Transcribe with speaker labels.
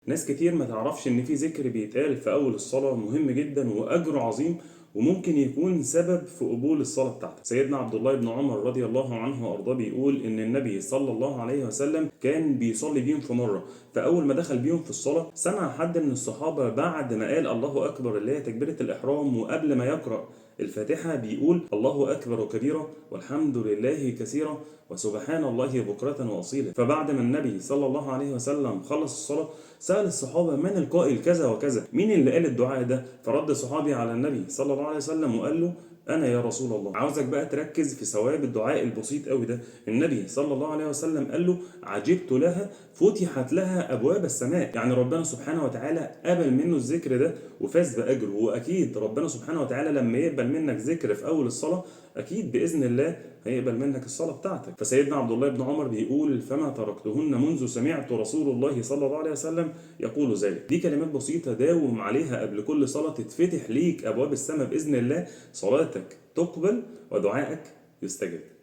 Speaker 1: ناس كتير ما تعرفش ان في ذكر بيتقال في اول الصلاة مهم جدا واجره عظيم، وممكن يكون سبب في قبول الصلاة بتاعتك. سيدنا عبد الله بن عمر رضي الله عنه وارضاه بيقول ان النبي صلى الله عليه وسلم كان بيصلي بيهم في مرة، فاول ما دخل بيهم في الصلاة سمع حد من الصحابة بعد ما قال الله اكبر اللي هي تكبيرة الاحرام وقبل ما يقرأ الفاتحة بيقول الله أكبر كبيرا والحمد لله كثيرا وسبحان الله بكرة وأصيلا. فبعد ما النبي صلى الله عليه وسلم خلص الصلاة سأل الصحابة من القائل كذا وكذا، مين اللي قال الدعاء ده؟ فرد صحابي على النبي صلى الله عليه وسلم وقال له أنا يا رسول الله. عاوزك بقى تركز في ثواب الدعاء البسيط قوي ده. النبي صلى الله عليه وسلم قال له عجبت لها فتحت لها أبواب السماء، يعني ربنا سبحانه وتعالى قبل منه الذكر ده وفاز بأجره. وأكيد ربنا سبحانه وتعالى لما يقبل منك ذكر في أول الصلاة أكيد بإذن الله هيقبل منك الصلاة بتاعتك. فسيدنا عبد الله بن عمر بيقول فما تركتهن منذ سمعت رسول الله صلى الله عليه وسلم يقول ذلك. دي كلمات بسيطة داوم عليها قبل كل صلاة تتفتح ليك أبواب السماء بإذن الله، صلاتك تقبل ودعائك يستجاب.